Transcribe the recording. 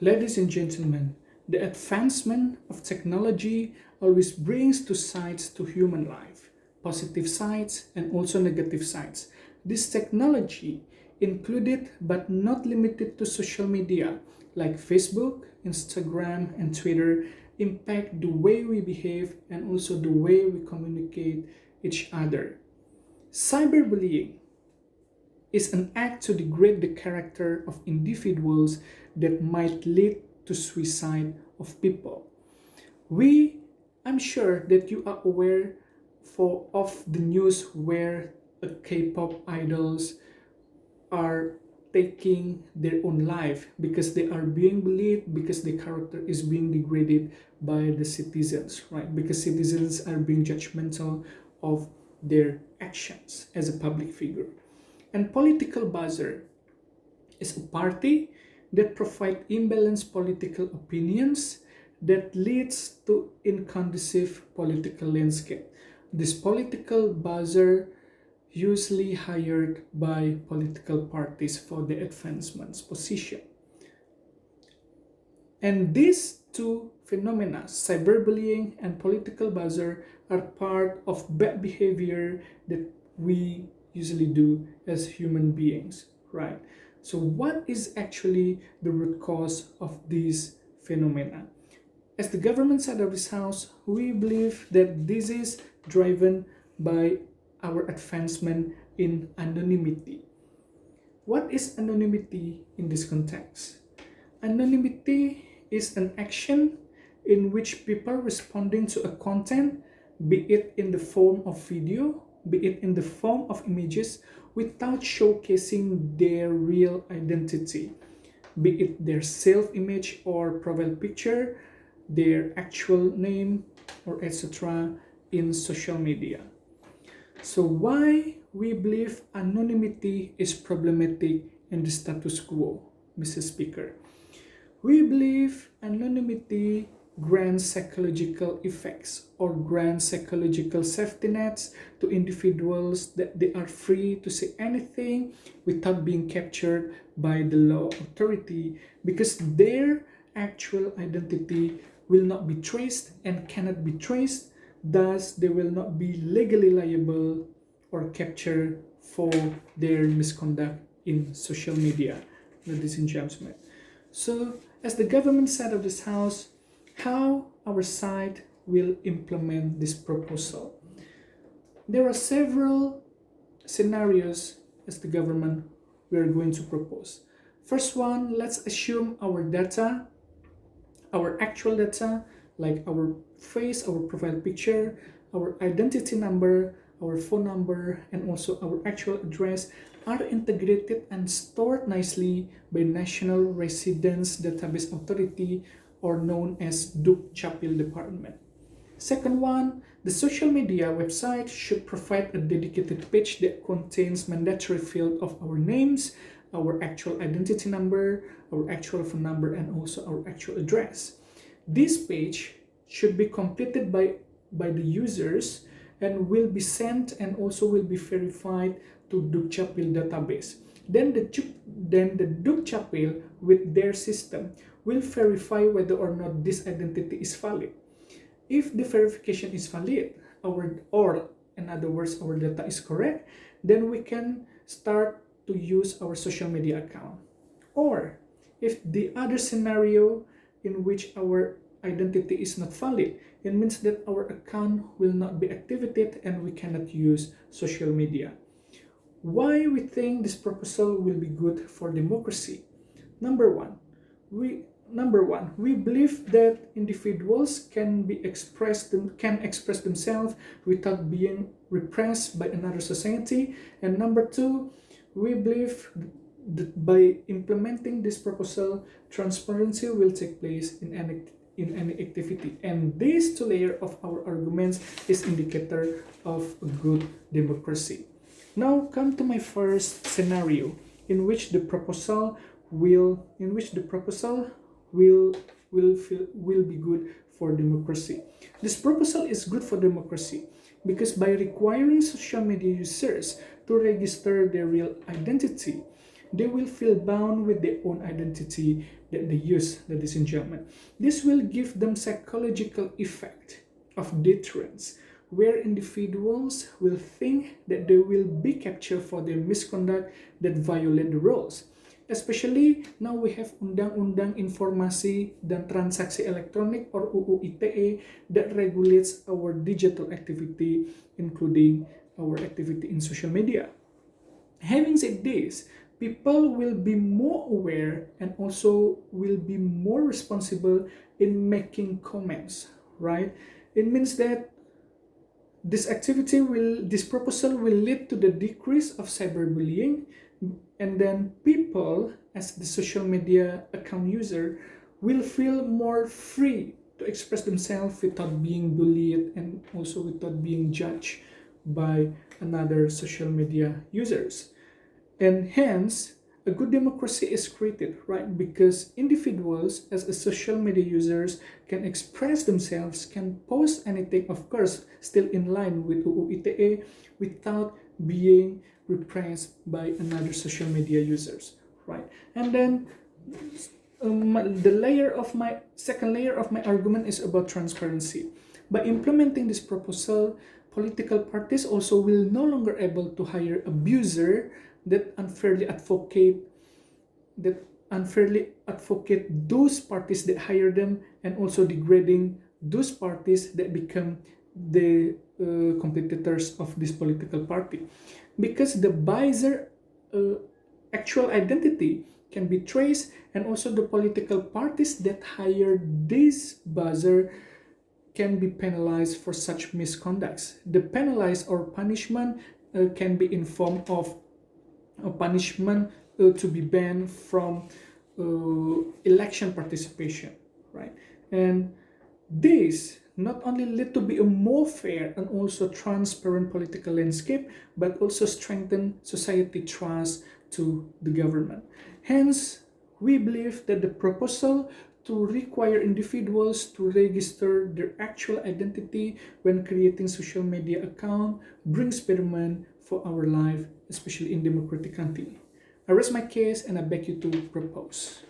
Ladies and gentlemen, the advancement of technology always brings two sides to human life, positive sides and also negative sides. This technology included but not limited to social media like Facebook, Instagram, and Twitter impact the way we behave and also the way we communicate each other. Cyberbullying is an act to degrade the character of individuals that might lead to suicide of people. We, I'm sure that you are aware of the news where K-pop idols are taking their own life because they are being bullied, because the character is being degraded by the citizens, right? Because citizens are being judgmental of their actions as a public figure. And political buzzer is a party that provide imbalanced political opinions that leads to inconducive political landscape. This political buzzer usually hired by political parties for the advancement's position. And these two phenomena, cyberbullying and political buzzer, are part of bad behavior that we usually do as human beings, right? So, what is actually the root cause of these phenomena? As the government side of this house, we believe that this is driven by our advancement in anonymity. What is anonymity in this context? Anonymity is an action in which people responding to a content, be it in the form of video, be it in the form of images, without showcasing their real identity, be it their self-image or profile picture, their actual name, or etc. in social media. So why we believe anonymity is problematic in the status quo, Mr. Speaker? We believe anonymity grants psychological effects or grants psychological safety nets to individuals that they are free to say anything without being captured by the law authority because their actual identity will not be traced and cannot be traced. Thus, they will not be legally liable or captured for their misconduct in social media, ladies and gentlemen. So, as the government side of this house, how our side will implement this proposal? There are several scenarios as the government we are going to propose. First one, let's assume our data, our actual data, like our face, our profile picture, our identity number, our phone number, and also our actual address are integrated and stored nicely by National Residence Database Authority or known as Dukcapil Department. Second one, the social media website should provide a dedicated page that contains mandatory field of our names, our actual identity number, our actual phone number, and also our actual address. This page should be completed by the users and will be sent and also will be verified to Dukcapil database. Then the Dukcapil with their system will verify whether or not this identity is valid. If the verification is valid, or in other words, our data is correct, then we can start to use our social media account. Or if the other scenario in which our identity is not valid, it means that our account will not be activated and we cannot use social media. Why we think this proposal will be good for democracy? Number one, we believe that individuals can express themselves without being repressed by another society. And number two, we believe that by implementing this proposal, transparency will take place in any activity. And these two layers of our arguments is indicator of a good democracy. Now come to my first scenario in which the proposal will be good for democracy. This proposal is good for democracy because by requiring social media users to register their real identity, they will feel bound with their own identity that they use, ladies and gentlemen. This will give them psychological effect of deterrence, where individuals will think that they will be captured for their misconduct that violate the rules. Especially now we have Undang-Undang Informasi dan Transaksi Elektronik or UU ITE that regulates our digital activity, including our activity in social media. Having said this, people will be more aware and also will be more responsible in making comments, right? It means that this proposal will lead to the decrease of cyberbullying, and then people, as the social media account user, will feel more free to express themselves without being bullied and also without being judged by another social media users. And hence, a good democracy is created, right? Because individuals, as a social media users, can express themselves, can post anything, of course, still in line with UU ITE, without being repressed by another social media users, right? And then the layer of my second layer of my argument is about transparency. By implementing this proposal, political parties also will no longer able to hire abuser that unfairly advocate those parties that hire them, and also degrading those parties that become the competitors of this political party, because the buzzer actual identity can be traced, and also the political parties that hire this buzzer can be penalized for such misconducts. The penalized or punishment can be in form of a punishment to be banned from election participation, right? And this not only lead to be a more fair and also transparent political landscape, but also strengthen society trust to the government. Hence, we believe that the proposal to require individuals to register their actual identity when creating social media account brings betterment for our life, especially in democratic country. I rest my case and I beg you to propose.